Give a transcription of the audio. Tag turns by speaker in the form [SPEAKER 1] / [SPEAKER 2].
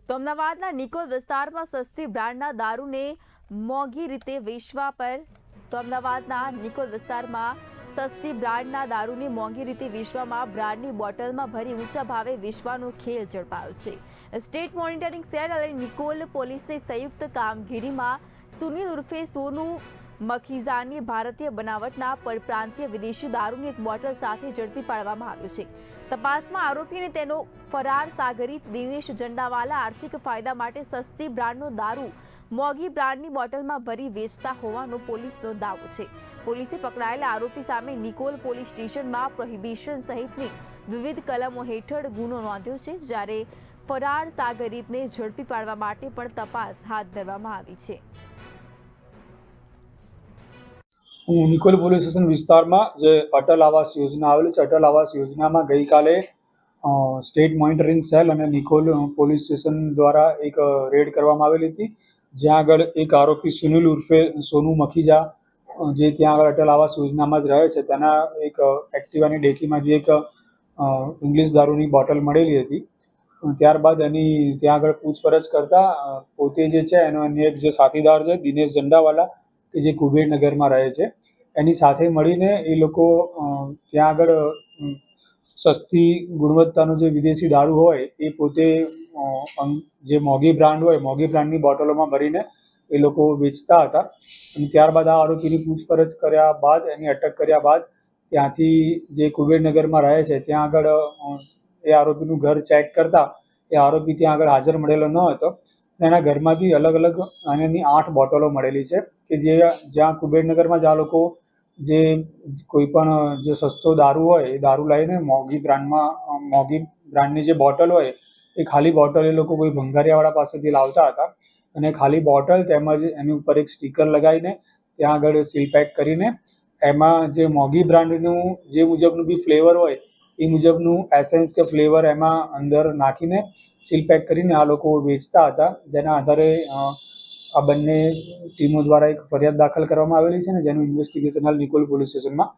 [SPEAKER 1] તો અમદાવાદના નિકોલ વિસ્તારમાં સસ્તી બ્રાન્ડના દારૂને મોંઘી રીતે વેચવા પર અમદાવાદના નિકોલ વિસ્તારમાં સસ્તી બ્રાન્ડના દારૂને મોંઘી રીતે વેચવામાં બ્રાન્ડની બોટલમાં ભરી ઊંચા ભાવે વેચવાનો ખેલ ઝડપાયો છે। સ્ટેટ મોનિટરિંગ સેલ અને નિકોલ પોલીસની સંયુક્ત કામગીરીમાં સુનિલ ઉર્ફે સોનુ મખીજાની ભારતીય બનાવટના પરપ્રાંતીય વિદેશી દારૂની એક બોટલ સાથે ઝડપી પાડવામાં આવ્યો છે। તપાસમાં આરોપીને તેનો ફરાર સાગરીત દિનેશ જંડાવાલા આર્થિક ફાયદા માટે સસ્તી બ્રાન્ડનો દારૂ મોંઘી બ્રાન્ડની બોટલમાં ભરી વેચતા હોવાનો પોલીસનો દાવો છે। પોલીસે પકડાયેલા આરોપી સામે નિકોલ પોલીસ સ્ટેશનમાં પ્રોહિબિશન સહિતની વિવિધ કલમો હેઠળ ગુનો નોંધ્યો છે, જ્યારે ફરાર સાગરીતને ઝડપી પાડવા માટે પણ તપાસ હાથ ધરવામાં આવી છે।
[SPEAKER 2] હું નિકોલ પોલીસ સ્ટેશન વિસ્તારમાં જે અટલ આવાસ યોજના આવેલી છે, અટલ આવાસ યોજનામાં ગઈકાલે સ્ટેટ મોનિટરિંગ સેલ અને નિકોલ પોલીસ સ્ટેશન દ્વારા એક રેડ કરવામાં આવેલી હતી, જ્યાં આગળ એક આરોપી સુનિલ ઉર્ફે સોનુ મખીજા જે ત્યાં આગળ અટલ આવાસ યોજનામાં જ રહે છે, તેના એક એક્ટિવાની ડેકીમાંથી એક ઇંગ્લિશ દારૂની બોટલ મળેલી હતી। ત્યારબાદ એની ત્યાં આગળ પૂછપરછ કરતા પોતે જે છે એની એક જે સાથીદાર છે દિનેશ જંડાવાલા કે જે કુબેરનગરમાં રહે છે, એની સાથે મળીને એ લોકો ત્યાં આગળ સસ્તી ગુણવત્તાનો જે વિદેશી દારૂ હોય એ પોતે જે મોંઘી બ્રાન્ડ હોય મોંઘી બ્રાન્ડની બોટલોમાં ભરીને એ લોકો વેચતા હતા। અને ત્યારબાદ આ આરોપીની પૂછપરછ કર્યા બાદ એની અટક કર્યા બાદ ત્યાંથી જે કુબેરનગરમાં રહે છે ત્યાં આગળ એ આરોપીનું ઘર ચેક કરતા એ આરોપી ત્યાં આગળ હાજર મળેલો ન હતો। એના ઘરમાંથી અલગ અલગ આની 8 બોટલો મળેલી છે કે જ્યાં કુબેરનગરમાં જ આ લોકો જે કોઈ પણ જે સસ્તો દારૂ હોય એ દારૂ લઈને મોંઘી બ્રાન્ડની જે બોટલ હોય એ ખાલી બોટલ એ લોકો કોઈ ભંગારિયાવાળા પાસેથી લાવતા હતા અને ખાલી બોટલ તેમજ એની ઉપર એક સ્ટીકર લગાવીને ત્યાં આગળ સીલ પેક કરીને એમાં જે મોંઘી બ્રાન્ડનું જે મુજબનું બી ફ્લેવર હોય એ મુજબનું એસેન્સ કે ફ્લેવર એમાં અંદર નાખીને સીલ પેક કરીને આ લોકો વેચતા હતા, જેના આધારે આ બંને ટીમો દ્વારા એક ફરિયાદ દાખલ કરવામાં આવેલી છે અને જેનું ઇન્વેસ્ટિગેશન હાલ નિકોલ પોલીસ સ્ટેશનમાં